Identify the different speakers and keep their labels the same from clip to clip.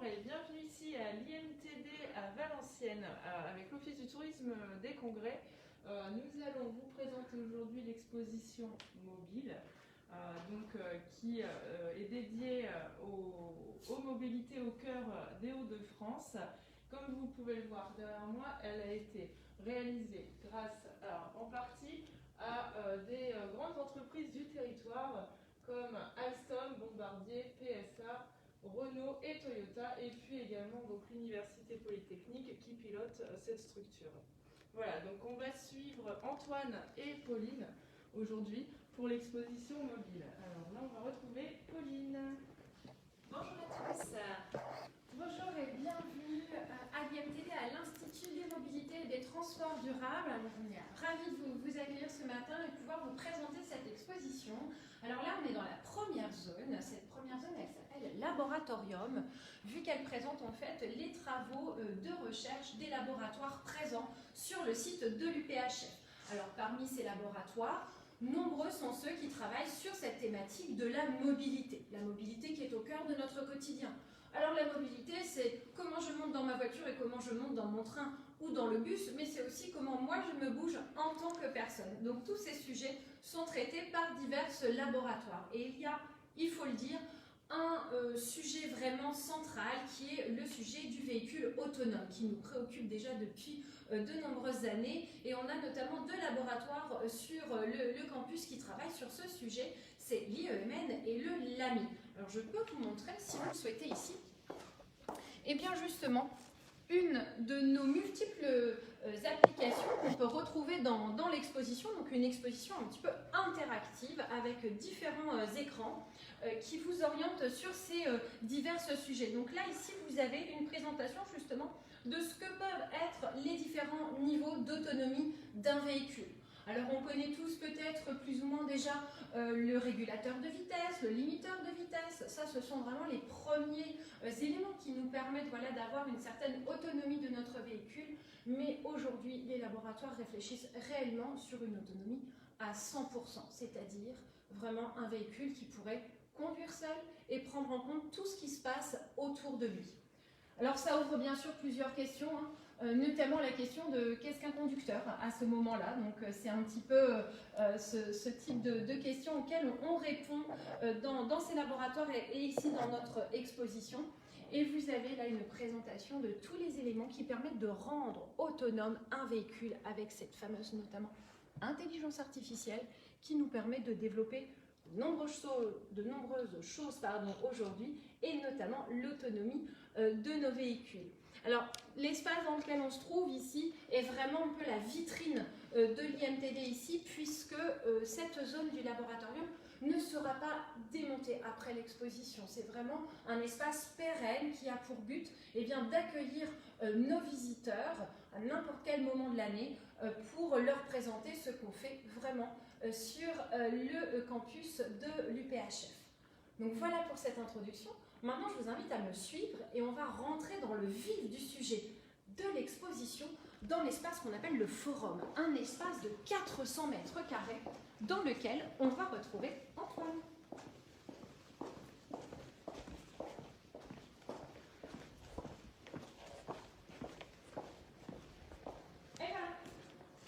Speaker 1: et bienvenue ici à l'IMTD à Valenciennes avec l'Office du tourisme des congrès. Nous allons vous présenter aujourd'hui l'exposition mobile qui est dédiée aux mobilités au cœur des Hauts-de-France. Comme vous pouvez le voir derrière moi, elle a été réalisée grâce en partie à des grandes entreprises du territoire comme Alstom, Bombardier, PSA, Renault et Toyota, et puis également donc l'Université Polytechnique qui pilote cette structure. Voilà, donc on va suivre Antoine et Pauline aujourd'hui pour l'exposition mobile. Alors là, on va retrouver Pauline.
Speaker 2: Bonjour à tous. Bonjour et bienvenue à l'IMTD, à l'Institut des mobilités et des transports durables. Alors, on est ravis de vous accueillir ce matin et de pouvoir vous présenter cette exposition. Alors là, on est dans la première zone. Cette première zone, elle s'appelle Laboratorium, vu qu'elle présente en fait les travaux de recherche des laboratoires présents sur le site de l'UPHF. Alors, parmi ces laboratoires, nombreux sont ceux qui travaillent sur cette thématique de la mobilité qui est au cœur de notre quotidien. Alors la mobilité, c'est comment je monte dans ma voiture et comment je monte dans mon train ou dans le bus, mais c'est aussi comment moi je me bouge en tant que personne. Donc tous ces sujets sont traités par divers laboratoires. Et il y a, il faut le dire, un sujet vraiment central qui est le sujet du véhicule autonome, qui nous préoccupe déjà depuis de nombreuses années. Et on a notamment deux laboratoires sur le campus qui travaillent sur ce sujet, c'est l'IEMN et le LAMI. Alors je peux vous montrer, si vous le souhaitez ici, et bien justement, une de nos multiples applications qu'on peut retrouver dans l'exposition, donc une exposition un petit peu interactive avec différents écrans qui vous orientent sur ces divers sujets. Donc là, ici, vous avez une présentation justement de ce que peuvent être les différents niveaux d'autonomie d'un véhicule. Alors on connaît tous peut-être plus ou moins déjà le régulateur de vitesse, le limiteur de vitesse. Ça, ce sont vraiment les premiers éléments qui nous permettent d'avoir une certaine autonomie de notre véhicule. Mais aujourd'hui, les laboratoires réfléchissent réellement sur une autonomie à 100%, c'est-à-dire vraiment un véhicule qui pourrait conduire seul et prendre en compte tout ce qui se passe autour de lui. Alors ça ouvre bien sûr plusieurs questions, notamment la question de qu'est-ce qu'un conducteur à ce moment-là. Donc c'est un petit peu ce type de questions auxquelles on répond dans ces laboratoires et ici dans notre exposition. Et vous avez là une présentation de tous les éléments qui permettent de rendre autonome un véhicule avec cette fameuse notamment intelligence artificielle qui nous permet de développer de nombreuses choses aujourd'hui et notamment l'autonomie de nos véhicules. Alors, l'espace dans lequel on se trouve ici est vraiment un peu la vitrine de l'IMTD ici, puisque cette zone du laboratorium ne sera pas démontée après l'exposition. C'est vraiment un espace pérenne qui a pour but d'accueillir nos visiteurs à n'importe quel moment de l'année pour leur présenter ce qu'on fait vraiment sur le campus de l'UPHF. Donc voilà pour cette introduction. Maintenant, je vous invite à me suivre et on va rentrer dans le vif du sujet de l'exposition dans l'espace qu'on appelle le forum, un espace de 400 mètres carrés dans lequel on va retrouver Antoine. Et voilà,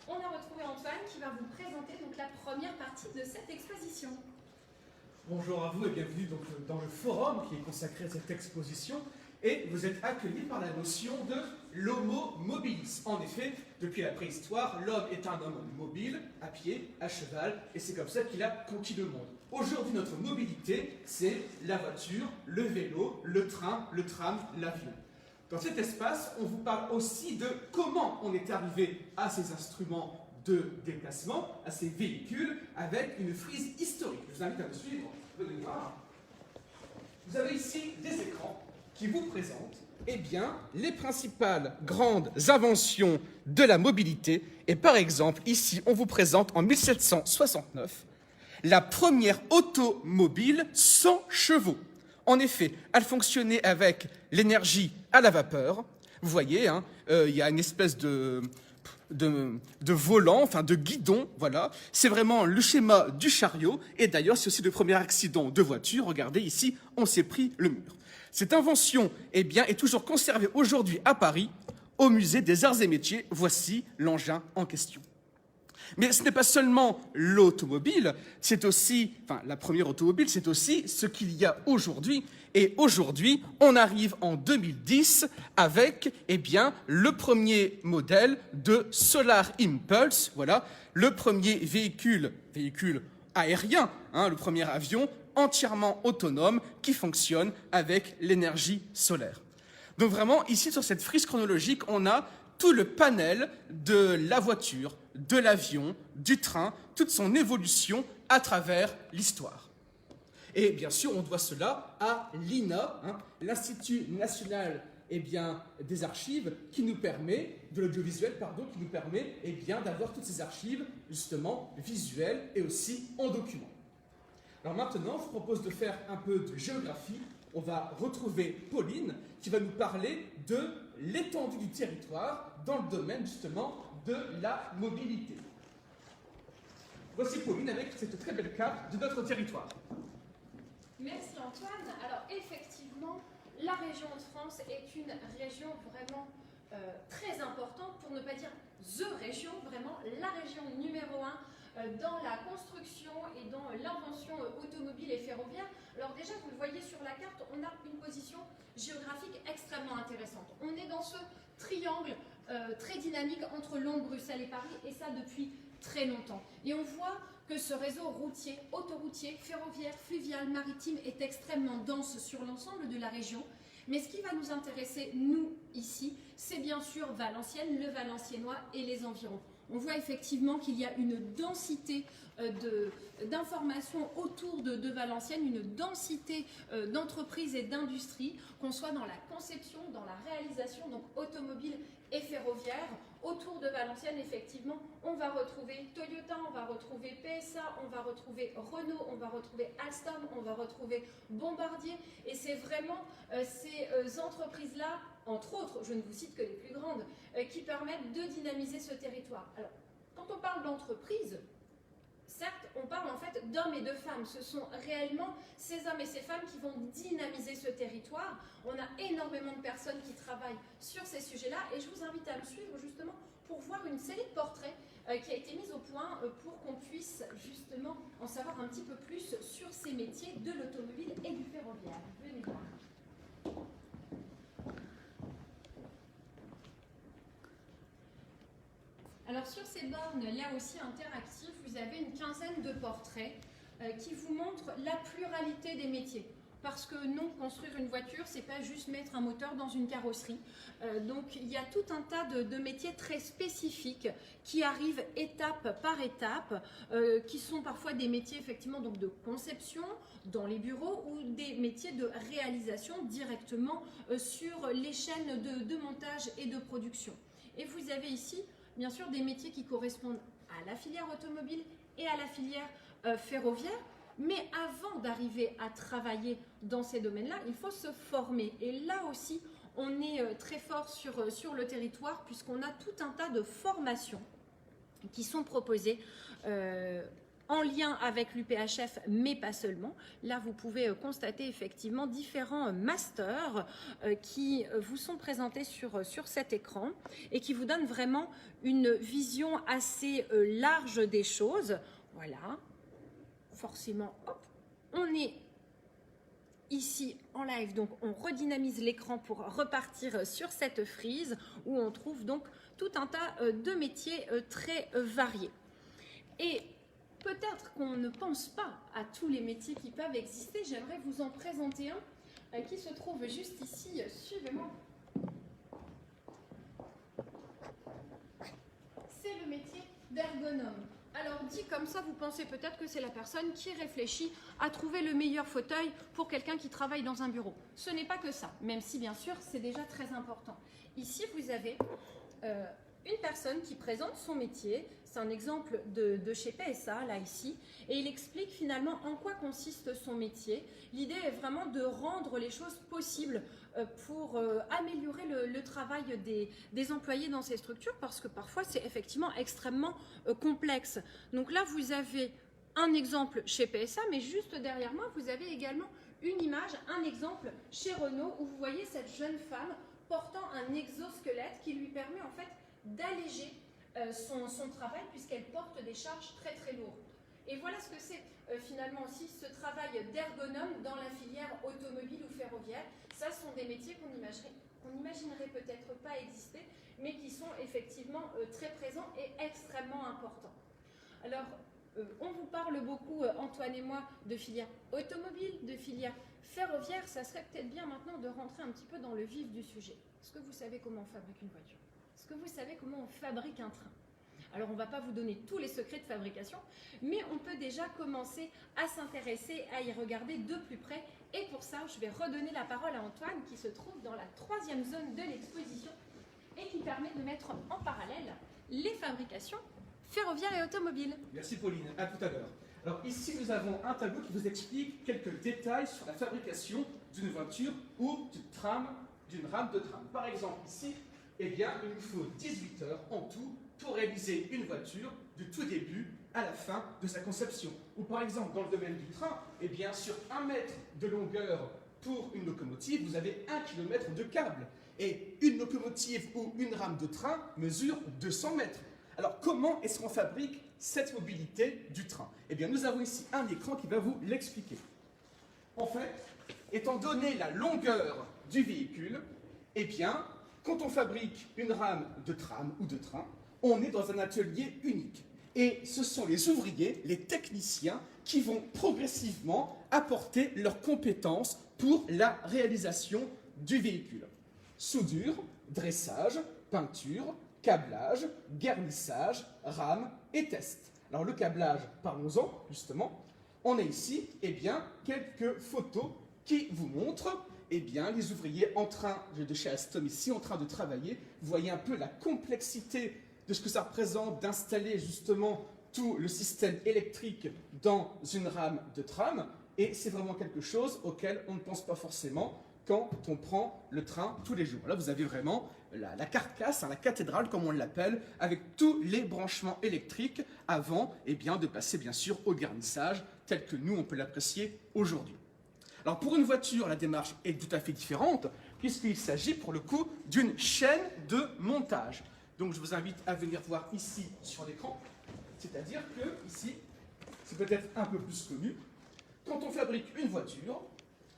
Speaker 2: on a retrouvé Antoine qui va vous présenter donc la première partie de cette exposition.
Speaker 3: Bonjour à vous et bienvenue donc dans le forum qui est consacré à cette exposition. Et vous êtes accueillis par la notion de l'homo mobilis. En effet, depuis la préhistoire, l'homme est un homme mobile, à pied, à cheval, et c'est comme ça qu'il a conquis le monde. Aujourd'hui, notre mobilité, c'est la voiture, le vélo, le train, le tram, l'avion. Dans cet espace, on vous parle aussi de comment on est arrivé à ces instruments de déplacement, à ces véhicules, avec une frise historique. Je vous invite à me suivre. Venez voir. Vous avez ici des écrans qui vous présentent les principales grandes inventions de la mobilité. Et par exemple, ici, on vous présente en 1769 la première automobile sans chevaux. En effet, elle fonctionnait avec l'énergie à la vapeur. Vous voyez, il y a une espèce de de volant, enfin de guidon, voilà. C'est vraiment le schéma du chariot. Et d'ailleurs, c'est aussi le premier accident de voiture. Regardez ici, on s'est pris le mur. Cette invention, eh bien, est toujours conservée aujourd'hui à Paris, au musée des Arts et Métiers. Voici l'engin en question. Mais ce n'est pas seulement l'automobile, c'est aussi, enfin la première automobile, c'est aussi ce qu'il y a aujourd'hui. Et aujourd'hui, on arrive en 2010 avec, eh bien, le premier modèle de Solar Impulse, voilà, le premier véhicule aérien, le premier avion entièrement autonome qui fonctionne avec l'énergie solaire. Donc vraiment, ici, sur cette frise chronologique, on a tout le panel de la voiture, de l'avion, du train, toute son évolution à travers l'histoire. Et bien sûr, on doit cela à l'INA, l'Institut national des archives, qui nous permet, de l'audiovisuel, qui nous permet d'avoir toutes ces archives, justement, visuelles et aussi en document. Alors maintenant, je vous propose de faire un peu de géographie. On va retrouver Pauline, qui va nous parler de l'étendue du territoire dans le domaine, justement, de la mobilité. Voici Pauline avec cette très belle carte de notre territoire.
Speaker 2: Merci Antoine. Alors effectivement, la région de France est une région vraiment très importante, pour ne pas dire THE région, vraiment la région numéro 1 dans la construction et dans l'invention automobile et ferroviaire. Alors déjà, vous le voyez sur la carte, on a une position géographique extrêmement intéressante. On est dans ce triangle très dynamique entre Londres, Bruxelles et Paris, et ça depuis très longtemps. Et on voit que ce réseau routier, autoroutier, ferroviaire, fluvial, maritime est extrêmement dense sur l'ensemble de la région. Mais ce qui va nous intéresser, nous, ici, c'est bien sûr Valenciennes, le Valenciennois et les environs. On voit effectivement qu'il y a une densité d'informations autour de Valenciennes, une densité d'entreprises et d'industries, qu'on soit dans la conception, dans la réalisation, donc automobile et ferroviaire. Autour de Valenciennes, effectivement, on va retrouver Toyota, on va retrouver PSA, on va retrouver Renault, on va retrouver Alstom, on va retrouver Bombardier. Et c'est vraiment ces entreprises-là, entre autres, je ne vous cite que les plus grandes, qui permettent de dynamiser ce territoire. Alors, quand on parle d'entreprise, certes, on parle en fait d'hommes et de femmes. Ce sont réellement ces hommes et ces femmes qui vont dynamiser ce territoire. On a énormément de personnes qui travaillent sur ces sujets-là et je vous invite à me suivre justement pour voir une série de portraits qui a été mise au point pour qu'on puisse justement en savoir un petit peu plus sur ces métiers de l'automobile et du ferroviaire. Venez voir. Alors sur ces bornes, là aussi interactives, vous avez une quinzaine de portraits qui vous montrent la pluralité des métiers. Parce que non, construire une voiture, c'est pas juste mettre un moteur dans une carrosserie. Donc il y a tout un tas de métiers très spécifiques qui arrivent étape par étape, qui sont parfois des métiers effectivement donc de conception dans les bureaux ou des métiers de réalisation directement sur les chaînes de montage et de production. Et vous avez ici bien sûr des métiers qui correspondent à la filière automobile et à la filière ferroviaire, mais avant d'arriver à travailler dans ces domaines-là, il faut se former. Et là aussi, on est très fort sur le territoire puisqu'on a tout un tas de formations qui sont proposées en lien avec l'UPHF, mais pas seulement. Là, vous pouvez constater effectivement différents masters qui vous sont présentés sur cet écran et qui vous donnent vraiment une vision assez large des choses. Voilà, forcément, hop, on est ici en live, donc on redynamise l'écran pour repartir sur cette frise où on trouve donc tout un tas de métiers très variés. Et peut-être qu'on ne pense pas à tous les métiers qui peuvent exister. J'aimerais vous en présenter un qui se trouve juste ici. Suivez-moi. C'est le métier d'ergonome. Alors dit comme ça, vous pensez peut-être que c'est la personne qui réfléchit à trouver le meilleur fauteuil pour quelqu'un qui travaille dans un bureau. Ce n'est pas que ça, même si bien sûr c'est déjà très important. Ici vous avez une personne qui présente son métier. C'est un exemple de chez PSA, là, ici. Et il explique finalement en quoi consiste son métier. L'idée est vraiment de rendre les choses possibles pour améliorer le travail des employés dans ces structures, parce que parfois, c'est effectivement extrêmement complexe. Donc là, vous avez un exemple chez PSA, mais juste derrière moi, vous avez également une image, un exemple chez Renault, où vous voyez cette jeune femme portant un exosquelette qui lui permet en fait d'alléger son travail, puisqu'elle porte des charges très très lourdes. Et voilà ce que c'est finalement aussi ce travail d'ergonome dans la filière automobile ou ferroviaire. Ça sont des métiers qu'on n'imaginerait peut-être pas exister, mais qui sont effectivement très présents et extrêmement importants. Alors, on vous parle beaucoup, Antoine et moi, de filière automobile, de filière ferroviaire. Ça serait peut-être bien maintenant de rentrer un petit peu dans le vif du sujet. Est-ce que vous savez comment on fabrique une voiture? Est-ce que vous savez comment on fabrique un train? Alors, on ne va pas vous donner tous les secrets de fabrication, mais on peut déjà commencer à s'intéresser, à y regarder de plus près. Et pour ça, je vais redonner la parole à Antoine, qui se trouve dans la 3e zone de l'exposition et qui permet de mettre en parallèle les fabrications ferroviaires et automobiles.
Speaker 3: Merci Pauline, à tout à l'heure. Alors ici, nous avons un tableau qui vous explique quelques détails sur la fabrication d'une voiture ou d'une rame de tram. Par exemple, ici, eh bien, il nous faut 18 heures en tout pour réaliser une voiture du tout début à la fin de sa conception. Ou par exemple, dans le domaine du train, eh bien, sur 1 mètre de longueur pour une locomotive, vous avez 1 km de câble. Et une locomotive ou une rame de train mesure 200 mètres. Alors, comment est-ce qu'on fabrique cette mobilité du train? Eh bien, nous avons ici un écran qui va vous l'expliquer. En fait, étant donné la longueur du véhicule, eh bien, quand on fabrique une rame de tram ou de train, on est dans un atelier unique. Et ce sont les ouvriers, les techniciens, qui vont progressivement apporter leurs compétences pour la réalisation du véhicule. Soudure, dressage, peinture, câblage, garnissage, rame et test. Alors le câblage, parlons-en justement. On a ici eh bien, quelques photos qui vous montrent eh bien, les ouvriers de chez Alstom ici en train de travailler. Vous voyez un peu la complexité de ce que ça représente d'installer justement tout le système électrique dans une rame de tram. Et c'est vraiment quelque chose auquel on ne pense pas forcément quand on prend le train tous les jours. Là, vous avez vraiment la carcasse, la cathédrale, comme on l'appelle, avec tous les branchements électriques avant eh bien, de passer, bien sûr, au garnissage, tel que nous, on peut l'apprécier aujourd'hui. Alors, pour une voiture, la démarche est tout à fait différente, puisqu'il s'agit, pour le coup, d'une chaîne de montage. Donc, je vous invite à venir voir ici, sur l'écran. C'est-à-dire que, ici, c'est peut-être un peu plus connu, quand on fabrique une voiture,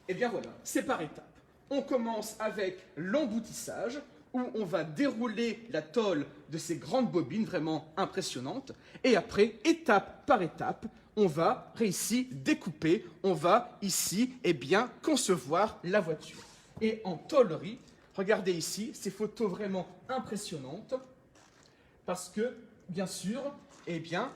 Speaker 3: eh bien voilà, c'est par étapes. On commence avec l'emboutissage, où on va dérouler la tôle de ces grandes bobines vraiment impressionnantes. Et après, étape par étape, on va ici découper, on va ici eh bien, concevoir la voiture. Et en tôlerie, regardez ici, ces photos vraiment impressionnantes, parce que, bien sûr, eh bien,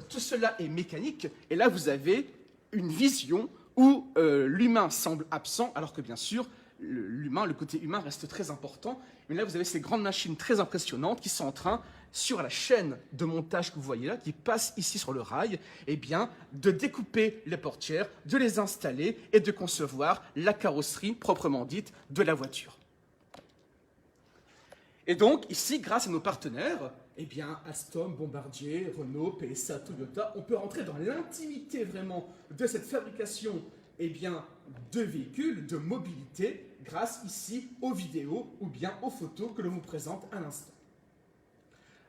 Speaker 3: tout cela est mécanique. Et là, vous avez une vision où l'humain semble absent, alors que bien sûr, le côté humain reste très important. Mais là, vous avez ces grandes machines très impressionnantes qui sont en train, sur la chaîne de montage que vous voyez là, qui passe ici sur le rail, eh bien, de découper les portières, de les installer et de concevoir la carrosserie proprement dite de la voiture. Et donc, ici, grâce à nos partenaires, eh bien, Alstom, Bombardier, Renault, PSA, Toyota, on peut rentrer dans l'intimité vraiment de cette fabrication eh bien, de véhicules, de mobilité, grâce ici aux vidéos ou bien aux photos que l'on vous présente à l'instant.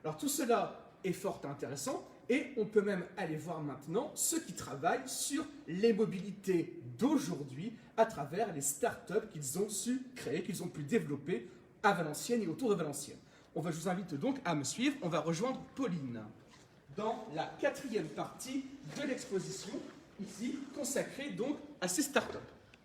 Speaker 3: Alors tout cela est fort intéressant et on peut même aller voir maintenant ceux qui travaillent sur les mobilités d'aujourd'hui à travers les startups qu'ils ont su créer, qu'ils ont pu développer à Valenciennes et autour de Valenciennes. Je vous invite donc à me suivre. On va rejoindre Pauline dans la 4e partie de l'exposition, ici consacrée donc à ces startups.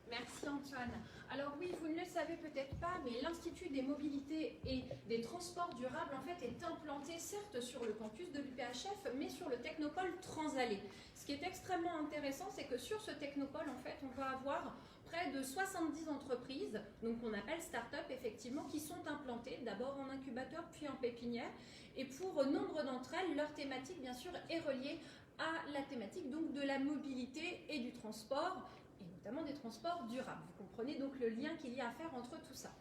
Speaker 2: Merci Antoine. Alors oui, vous ne le savez peut-être pas, mais l'Institut des mobilités et des transports durables en fait est implanté certes sur le campus de l'UPHF, mais sur le technopôle Transalé. Ce qui est extrêmement intéressant, c'est que sur ce technopôle en fait, on va avoir près près de 70 entreprises, donc qu'on appelle start-up effectivement, qui sont implantées d'abord en incubateur puis en pépinière. Et pour nombre d'entre elles, leur thématique bien sûr est reliée à la thématique donc de la mobilité et du transport, et notamment des transports durables. Vous comprenez donc le lien qu'il y a à faire entre tout ça.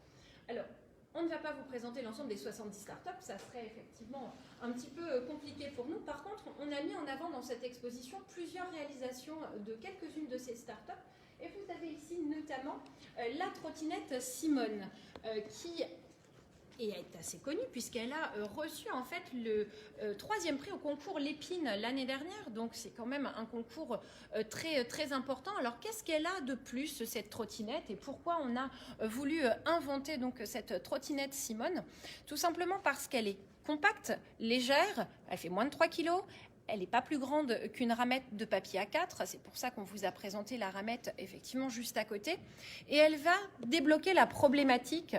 Speaker 2: Alors, on ne va pas vous présenter l'ensemble des 70 startups, ça serait effectivement un petit peu compliqué pour nous. Par contre, on a mis en avant dans cette exposition plusieurs réalisations de quelques-unes de ces startups. Et vous avez ici notamment la trottinette Simone, qui est assez connue puisqu'elle a reçu en fait le 3e prix au concours Lépine l'année dernière. Donc c'est quand même un concours très, très important. Alors qu'est-ce qu'elle a de plus cette trottinette et pourquoi on a voulu inventer donc cette trottinette Simone? Tout simplement parce qu'elle est compacte, légère, elle fait moins de 3 kg. Elle n'est pas plus grande qu'une ramette de papier A4, c'est pour ça qu'on vous a présenté la ramette effectivement juste à côté. Et elle va débloquer la problématique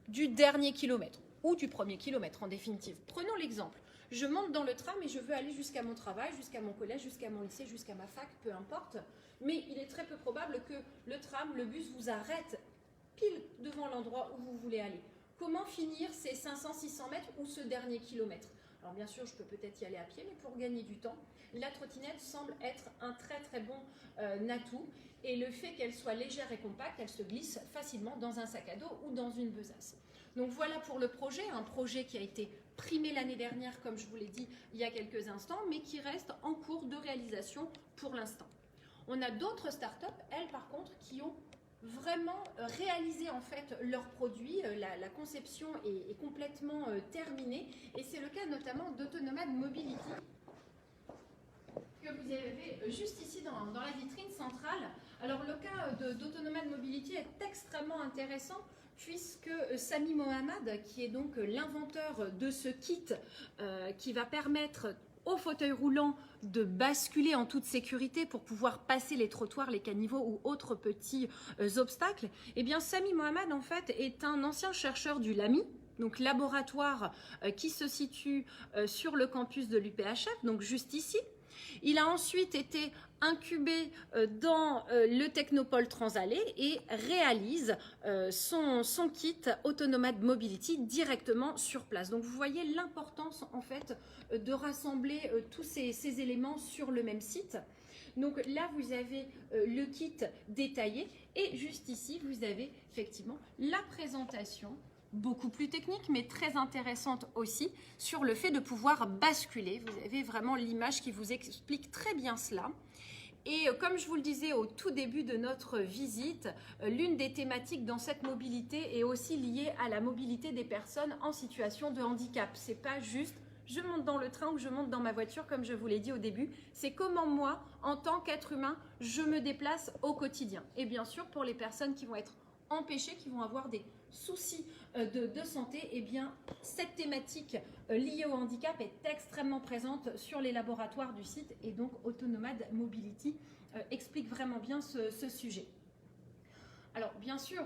Speaker 2: du dernier kilomètre, ou du premier kilomètre en définitive. Prenons l'exemple. Je monte dans le tram et je veux aller jusqu'à mon travail, jusqu'à mon collège, jusqu'à mon lycée, jusqu'à ma fac, peu importe. Mais il est très peu probable que le tram, le bus vous arrête pile devant l'endroit où vous voulez aller. Comment finir ces 500-600 mètres ou ce dernier kilomètre? Alors bien sûr, je peux peut-être y aller à pied, mais pour gagner du temps, la trottinette semble être un très très bon atout. Et le fait qu'elle soit légère et compacte, elle se glisse facilement dans un sac à dos ou dans une besace. Donc voilà pour le projet, un projet qui a été primé l'année dernière, comme je vous l'ai dit il y a quelques instants, mais qui reste en cours de réalisation pour l'instant. On a d'autres startups, elles par contre, qui ont vraiment réalisé en fait leurs produits. La conception est complètement terminée et c'est le cas notamment d'Autonomad Mobility que vous avez juste ici dans la vitrine centrale. Alors le cas d'Autonomad Mobility est extrêmement intéressant puisque Sami Mohammad, qui est donc l'inventeur de ce kit qui va permettre au fauteuil roulant de basculer en toute sécurité pour pouvoir passer les trottoirs, les caniveaux ou autres petits obstacles, eh bien Sami Mohammad en fait est un ancien chercheur du LAMI, donc laboratoire qui se situe sur le campus de l'UPHF, donc juste ici. Il a ensuite été incubé dans le Technopole Transalé et réalise son kit Autonomad Mobility directement sur place. Donc vous voyez l'importance en fait de rassembler tous ces éléments sur le même site. Donc là vous avez le kit détaillé et juste ici vous avez effectivement la présentation beaucoup plus technique, mais très intéressante aussi, sur le fait de pouvoir basculer. Vous avez vraiment l'image qui vous explique très bien cela. Et comme je vous le disais au tout début de notre visite, l'une des thématiques dans cette mobilité est aussi liée à la mobilité des personnes en situation de handicap. C'est pas juste je monte dans le train ou je monte dans ma voiture, comme je vous l'ai dit au début. C'est comment moi, en tant qu'être humain, je me déplace au quotidien. Et bien sûr, pour les personnes qui vont être empêchées, qui vont avoir des soucis de santé, eh bien, cette thématique liée au handicap est extrêmement présente sur les laboratoires du site et donc Autonomad Mobility explique vraiment bien ce sujet. Alors, bien sûr,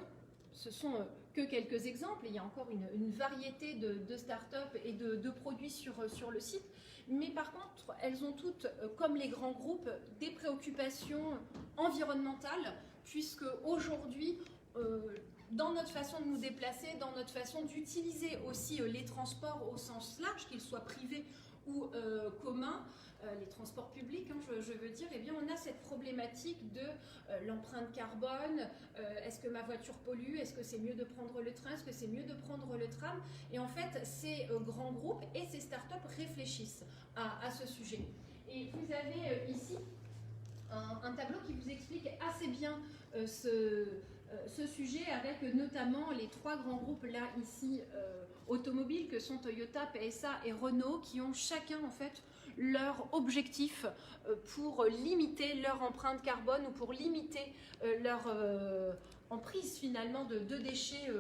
Speaker 2: ce sont que quelques exemples, il y a encore une variété de startups et de produits sur le site, mais par contre, elles ont toutes, comme les grands groupes, des préoccupations environnementales, puisque aujourd'hui, dans notre façon de nous déplacer, dans notre façon d'utiliser aussi les transports au sens large, qu'ils soient privés ou communs, les transports publics, hein, je veux dire, eh bien, on a cette problématique de l'empreinte carbone. Est-ce que ma voiture pollue? Est-ce que c'est mieux de prendre le train? Est-ce que c'est mieux de prendre le tram? Et en fait, ces grands groupes et ces startups réfléchissent à ce sujet. Et vous avez ici un tableau qui vous explique assez bien ce sujet, avec notamment les trois grands groupes là ici automobiles que sont Toyota, PSA et Renault, qui ont chacun en fait leur objectif pour limiter leur empreinte carbone ou pour limiter leur emprise finalement de déchets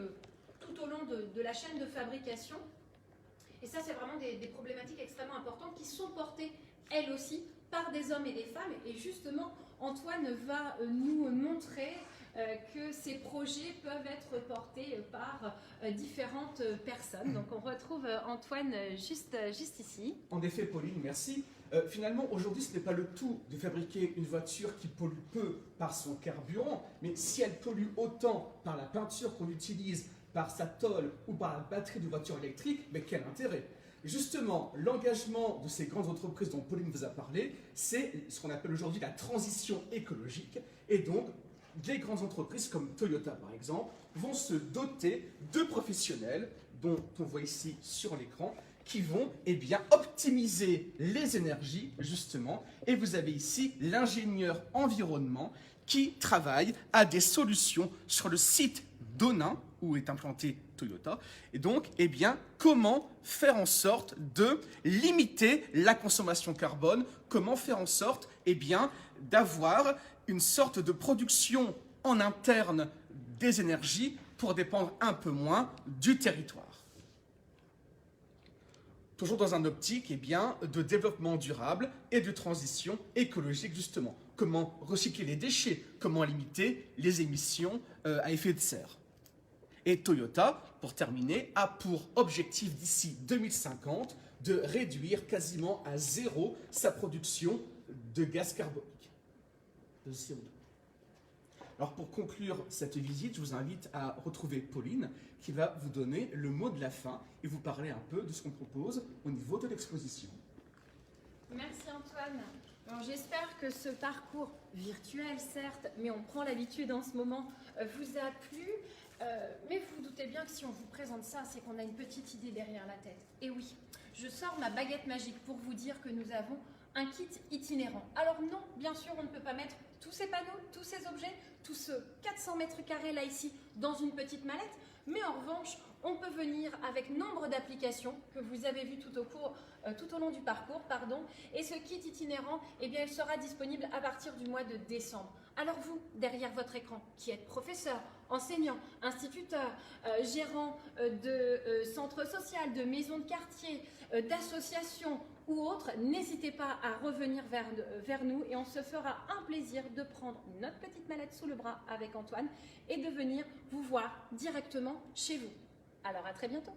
Speaker 2: tout au long de la chaîne de fabrication. Et ça, c'est vraiment des problématiques extrêmement importantes qui sont portées elles aussi par des hommes et des femmes. Et justement, Antoine va nous montrer que ces projets peuvent être portés par différentes personnes. Donc on retrouve Antoine juste ici.
Speaker 3: En effet, Pauline, merci. Finalement, aujourd'hui, ce n'est pas le tout de fabriquer une voiture qui pollue peu par son carburant, mais si elle pollue autant par la peinture qu'on utilise, par sa tôle ou par la batterie de voiture électrique, mais quel intérêt? Justement, l'engagement de ces grandes entreprises dont Pauline vous a parlé, c'est ce qu'on appelle aujourd'hui la transition écologique. Et donc, les grandes entreprises comme Toyota, par exemple, vont se doter de professionnels, dont on voit ici sur l'écran, qui vont optimiser les énergies, justement. Et vous avez ici l'ingénieur environnement qui travaille à des solutions sur le site d'Onin, où est implanté Toyota. Et donc, comment faire en sorte de limiter la consommation carbone, comment faire en sorte d'avoir une sorte de production en interne des énergies pour dépendre un peu moins du territoire. Toujours dans un optique de développement durable et de transition écologique, justement. Comment recycler les déchets, comment limiter les émissions à effet de serre. Et Toyota, pour terminer, a pour objectif d'ici 2050 de réduire quasiment à zéro sa production de gaz carbonique, de CO2. Alors pour conclure cette visite, je vous invite à retrouver Pauline qui va vous donner le mot de la fin et vous parler un peu de ce qu'on propose au niveau de l'exposition.
Speaker 2: Merci Antoine. J'espère que ce parcours virtuel, certes, mais on prend l'habitude en ce moment, vous a plu. Mais vous vous doutez bien que si on vous présente ça, c'est qu'on a une petite idée derrière la tête. Et oui, je sors ma baguette magique pour vous dire que nous avons un kit itinérant. Alors non, bien sûr, on ne peut pas mettre tous ces panneaux, tous ces objets, tous ce 400 mètres carrés là ici dans une petite mallette, mais en revanche, on peut venir avec nombre d'applications que vous avez vues tout au long du parcours, et ce kit itinérant, il sera disponible à partir du mois de décembre. Alors vous, derrière votre écran, qui êtes professeur, enseignant, instituteur, gérant de centres sociaux, de maisons de quartier, d'associations ou autres, n'hésitez pas à revenir vers nous et on se fera un plaisir de prendre notre petite mallette sous le bras avec Antoine et de venir vous voir directement chez vous. Alors à très bientôt.